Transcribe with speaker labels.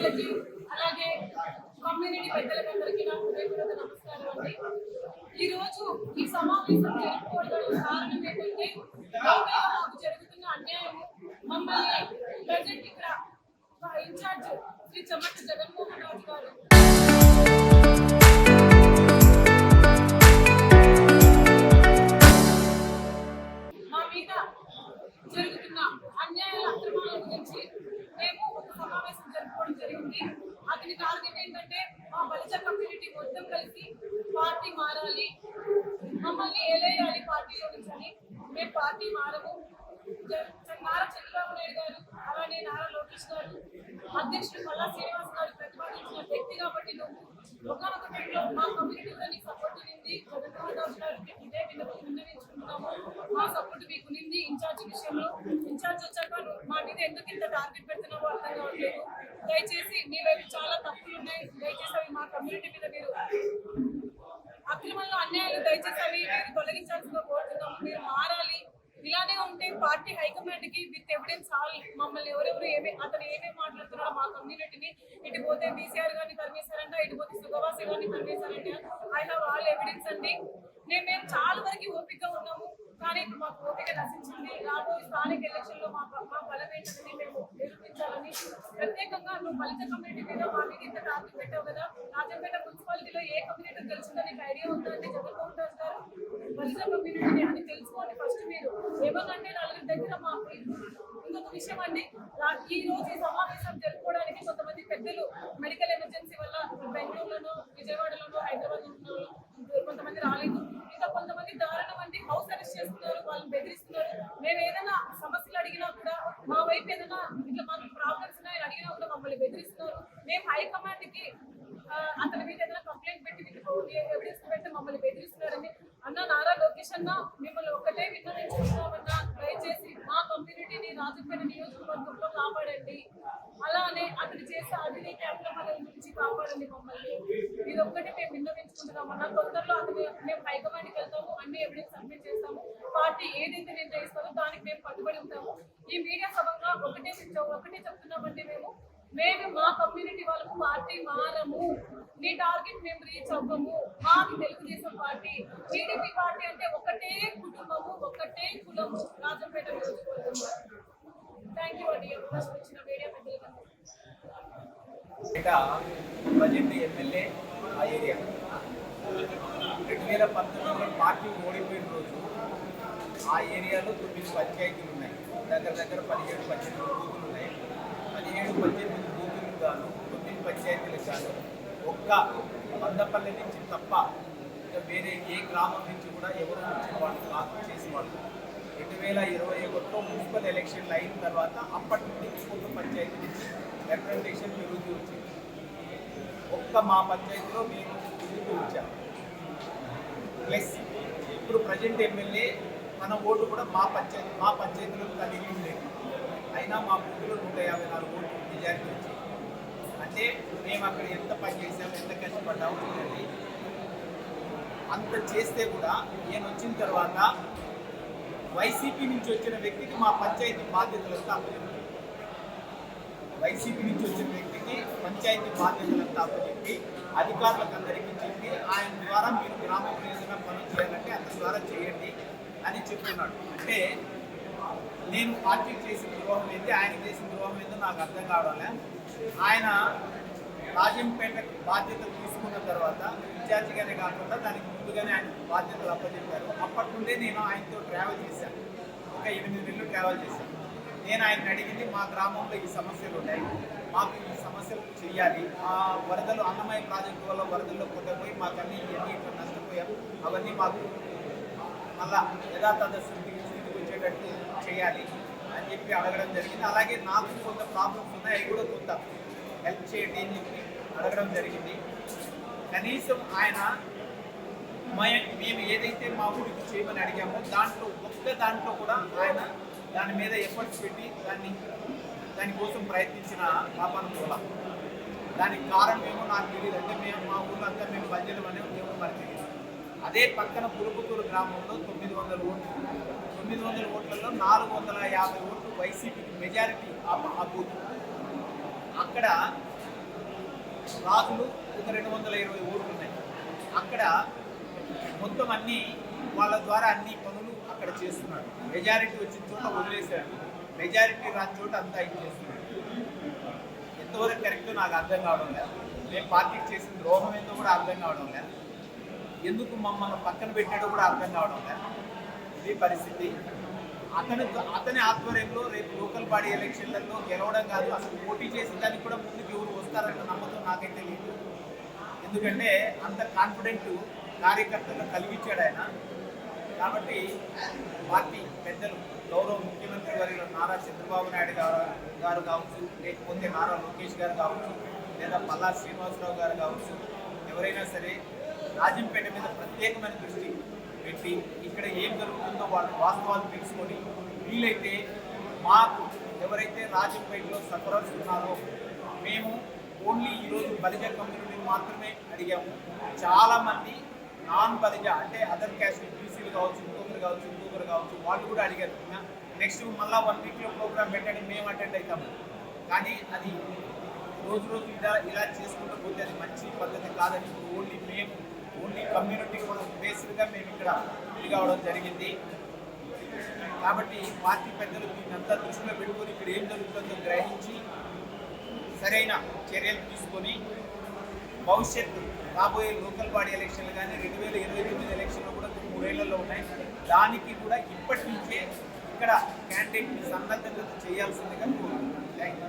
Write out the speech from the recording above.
Speaker 1: పెద్దలకి అలాగే కమ్యూనిటీ పెద్దలందరికీ నా హృదయపూర్వక నమస్కారం అండి. ఈ రోజు ఈ సమావేశం జరుపుకోవడానికి కారణం ఏంటంటే మాకు జరుగుతున్న అన్యాయం మమ్మల్ని ప్రజెంట్ ఇక్కడ ఇన్ఛార్జ్ శ్రీ చెమట జగన్మోహన్ రాజు గారు మా మీద జరుగుతున్న అన్యాయాల అక్రమాల గురించి మేము ఒక సమావేశం జరుపుకోవడం జరిగింది. అతని టార్గెట్ ఏంటంటే మా బలిజ కమ్యూనిటీ మొత్తం కలిసి పార్టీ మారాలి, మమ్మల్ని ఏలేయాలి పార్టీలో నుంచి అని. మేము పార్టీ మారము. నారా చంద్రబాబు నాయుడు గారు అలానే నారా లోకేష్ గారు అధ్యక్షుడు మల్లా శ్రీనివాస్ గారు ప్రతిపాదించిన వ్యక్తి కాబట్టి నువ్వు ఒకనొక టైంలో మా కమ్యూనిటీ కూడా నీకు సపోర్ట్ ఉంది. జగన్మోహన్ రాజు గారికి ఇదే విన్నవించుకుంటున్నాము, మా సపోర్ట్ మీకు ఉంది. ఇన్ఛార్జ్ విషయంలో ఇన్ఛార్జ్ వచ్చాక మా మీద ఎందుకు ఇంత టార్గెట్ పెడుతున్నావో అర్థం కావట్లేదు. దయచేసి మీ వైపు చాలా తప్పులు ఉన్నాయి. దయచేసి అవి మా కమ్యూనిటీ మీద మీరు అక్రమంలో అన్యాయాలు దయచేసి అవి మీరు తొలగించాల్సిందిగా కోరుతున్నాము. మీరు మారాలి. ఇలానే ఉంటే పార్టీ హైకమాండ్ కి విత్ ఎవిడెన్స్ మమ్మల్ని ఎవరెవరు అతను ఏమేమి మాట్లాడుతున్నారో మా కమ్యూనిటీని ఇటు పోతే బీసీఆర్ గారిని తరిమేశారంట, ఇటు పోతే సుగవాసి గారిని తరిమేశారంట. ఐ హావ్ ఆల్ ఎవిడెన్స్ అండి. మేము చాలా వరకు ఓపికగా ఉన్నాము, కానీ మాకు ఓపిక నశించింది. రాబోయే స్థానిక ఎలక్షన్ లో మా బలం ఏంటని మేము నిరూపించాలని ప్రత్యేకంగా నువ్వు బలిజ కమ్యూనిటీ మీద మా మీద ఇంత టార్గెట్ పెట్టావు కదా. రాజంపేట మున్సిపాలిటీలో ఏ కమ్యూనిటీ తెలిసిందో నీకు ఐడియా ఉందంటే జగన్మోహన్ రాజు గారు బలిజ కమ్యూనిటీ అని తెలుసుకోండి ఫస్ట్. మీరు ఏమన్నంటే నలుగురి దగ్గర మాకు ఇంకొక విషయం అండి, ఈ రోజు ఈ సమావేశం జరుపుకోవడానికి కొంతమంది పెద్దలు మెడికల్ ఎమర్జెన్సీ వల్ల బెంగళూరులోనూ విజయవాడలోనూ హైదరాబాద్ కొంతమంది రాలేదు. ఇంకా కొంతమంది దారుణం అండి హౌస్ అరెస్ట్ చేస్తున్నారు, వాళ్ళని బెదిరిస్తున్నారు. మేము ఏదైనా సమస్యలు అడిగినా కూడా మా వైపు ఏదైనా ఇట్లా మాకు ప్రాబ్లమ్స్ ఉన్నాయని అడిగినా కూడా మమ్మల్ని బెదిరిస్తున్నారు. మేము హైకమాండ్ కి అతని మీద ఏదైనా కంప్లైంట్ పెట్టి ఎవిడెన్స్ పెట్టి మమ్మల్ని బెదిరిస్తున్నారని. అన్న నారా లోకేష్ అన్న మిమ్మల్ని ఒక్కటే విన్నవించుకుంటున్నామన్నా, దయచేసి మా కమ్యూనిటీని రాజంపేట నియోజకవర్గంలో కాపాడండి. అలానే అతను చేసే అవినీతి అక్రమాల గురించి కాపాడండి మమ్మల్ని. ఇది ఒక్కటే మేము విన్నవించుకుంటున్నామన్నా. తొందరలో అతను మేము హైకమాండ్కి వెళ్తాము, అన్ని ఎవిడెన్స్ సబ్మిట్ చేస్తాము. పార్టీ ఏదైతే నిర్ణయిస్తామో దానికి మేము కట్టుబడి ఉంటాము. ఈ మీడియా సభంగా ఒకటే చెప్తున్నామండి, మేము మా కమ్యూనిటీ వాళ్ళకు పార్టీ మారము. నీ టార్గెట్ మేము రీచ్ అవ్వము. మాది తెలుగుదేశం పార్టీ. టీడీపీ పార్టీ అంటే ఒకటే కుటుంబము, ఒకటే కులము రాజంపేట నియోజకవర్గంలో. థ్యాంక్ యూ అండి అవకాశం ఇచ్చిన మీడియా పెద్దలకు.
Speaker 2: ప్రజెంట్ ఎమ్మెల్యే ఆ ఏరియా 2019లో పార్టీ ఓడిపోయిన రోజు ఆ ఏరియాలో 9 పంచాయతీలు ఉన్నాయి. దగ్గర 17-18 బూతులు ఉన్నాయి. 17-18 బూతులకు గాను 9 పంచాయతీలకు గాను ఒక్క మందపల్లి నుంచి తప్ప ఇంకా వేరే ఏ గ్రామం నుంచి కూడా ఎవరు వాళ్ళు కాదు చేసేవాళ్ళు. 2021లో మున్సిపల్ ఎలక్షన్లు అయిన తర్వాత అప్పటి నుండి ఇంకొక పంచాయతీ నుంచి రిప్రజెంటేషన్ పెరుగుతూ వచ్చింది. ఒక్క మా పంచాయతీలో మేము తిరుగుతూ వచ్చాము. ప్లస్ ఇప్పుడు ప్రజెంట్ ఎమ్మెల్యే మన ఓటు కూడా మా పంచాయతీలో కలిగి ఉండేది. అయినా మా బూతులో 154 ఓట్లు మెజారిటీ వచ్చింది. అంటే మేము అక్కడ ఎంత పని చేసాము, ఎంత కష్టపడ్డాము చూడండి. అంత చేస్తే కూడా నేను వచ్చిన తర్వాత వైసీపీ నుంచి వచ్చిన వ్యక్తికి మా పంచాయతీ బాధ్యతలంతా అప్పచెప్పి, వైసీపీ నుంచి వచ్చిన వ్యక్తికి పంచాయతీ బాధ్యతలంతా అప్పచెప్పి అధికారులకు అందరికీ చెప్పి ఆయన ద్వారా మీరు గ్రామంలో ఏదైనా పనులు చేయాలంటే అతని ద్వారా చేయండి అని చెప్తున్నాడు. అంటే నేను పార్టీకి చేసిన ద్రోహం ఏంటి, ఆయనకు చేసిన ద్రోహం ఏంటో నాకు అర్థం కావడంలే. ఆయన రాజంపేట బాధ్యత తీసుకున్న తర్వాత ఇన్ఛార్జిగానే కాకుండా దానికి ముందుగానే ఆయన బాధ్యతలు అప్పచెప్పారు. అప్పటి నుండే నేను ఆయనతో ట్రావెల్ చేశాను. ఒక 8 నెలలు ట్రావెల్ చేశాను. నేను ఆయన అడిగింది, మా గ్రామంలో ఈ సమస్యలు ఉన్నాయి, మాకు ఈ సమస్యలు చేయాలి. ఆ వరదలు అన్నమయ్య ప్రాజెక్టు వల్ల వరదల్లో కొట్టపోయి మాకు అన్ని ఇట్లా నష్టపోయాం, అవన్నీ మాకు మళ్ళా యథాతథ స్థితికి వచ్చేటట్టు చేయాలి అని చెప్పి అడగడం జరిగింది. అలాగే నాకు కొంత ప్రాబ్లమ్స్ ఉన్నాయి, అవి కూడా కొంత హెల్ప్ చేయండి అని చెప్పి అడగడం జరిగింది. కనీసం ఆయన మేము ఏదైతే మా ఊరికి చేయమని అడిగామో దాంట్లో కూడా ఆయన దాని మీద ఎఫర్ట్స్ పెట్టి దానికోసం ప్రయత్నించిన పాపను కూడా. దానికి కారణం ఏమో నాకు తెలియదు. అంటే మా ఊళ్ళో అంతా మేము బడ్జెట్ అనే దేవుడు మనకి తెలియదు. అదే పక్కన పులుపుతూరు గ్రామంలో 900 ఓట్లు, 900 ఓట్లలో 450 ఓట్లు వైసీపీకి మెజారిటీ ఆ బూత్. అక్కడ రాజులు ఒక 220 ఊళ్ళు ఉన్నాయి. అక్కడ మొత్తం అన్ని వాళ్ళ ద్వారా అన్ని పనులు అక్కడ చేస్తున్నాడు. మెజారిటీ వచ్చిన చోట వదిలేశాడు, మెజారిటీ రాని చోట అంతా ఇది చేస్తున్నాడు. ఎంతవరకు కరెక్టో నాకు అర్థం కావడం లేదు. మేము పార్టీకి చేసిన ద్రోహం ఏందో కూడా అర్థం కావడం లేదు. ఎందుకు మమ్మల్ని పక్కన పెట్టాడో కూడా అర్థం కావడం లేదు. ఇది పరిస్థితి. అతని ఆధ్వర్యంలో రేపు లోకల్ బాడీ ఎలక్షన్లలో గెలవడం కాదు, అసలు పోటీ చేసిన దానికి కూడా ముందుకు ఎవరు వస్తారన్న నమ్మకం నాకైతే లేదు. ఎందుకంటే అంత కాన్ఫిడెంట్ కార్యకర్తలు కలిగించాడు ఆయన. కాబట్టి పార్టీ పెద్దలు గౌరవ ముఖ్యమంత్రి వర్యులు నారా చంద్రబాబు నాయుడు గారు కావచ్చు, లేకపోతే నారా లోకేష్ గారు కావచ్చు, లేదా పల్లా శ్రీనివాసరావు గారు కావచ్చు, ఎవరైనా సరే రాజంపేట మీద ప్రత్యేకమైన దృష్టి పెట్టి ఇక్కడ ఏం జరుగుతుందో వాళ్ళ వాస్తవాలు తెలుసుకొని వీలైతే మాకు ఎవరైతే రాజంపేటలో సఫరర్స్ ఉన్నారో మేము ఓన్లీ ఈరోజు బలిజ కమ్యూనిటీని మాత్రమే అడిగాము. చాలామంది నాన్ బలిజ అంటే అదర్ క్యాస్ట్ బీసీలు కావచ్చు, ఇంకొకరు కావచ్చు వాళ్ళు కూడా అడిగారు. నెక్స్ట్ మళ్ళీ 1 వీక్లో ప్రోగ్రామ్ పెట్టండి, మేము అటెండ్ అవుతాము. కానీ అది రోజు ఇలా చేసుకుంటూ పోతే అది మంచి పద్ధతి కాదని ఓన్లీ కమ్యూనిటీ బేస్డ్గా మేము ఇక్కడ ఇది కావడం జరిగింది. కాబట్టి పార్టీ పెద్దలు దీన్నంతా దృష్టిలో పెట్టుకొని ఇక్కడ ఏం జరుగుతుందో గ్రహించి సరైన చర్యలు తీసుకొని భవిష్యత్తు రాబోయే లోకల్ బాడీ ఎలక్షన్లు కానీ 2029 ఎలక్షన్లు కూడా 3 ఏళ్లలో ఉన్నాయి. దానికి కూడా ఇప్పటి నుంచే ఇక్కడ క్యాండిడేట్ని సన్నద్ధత చేయాల్సిందిగా కోరుకుంటున్నాను. Thank you.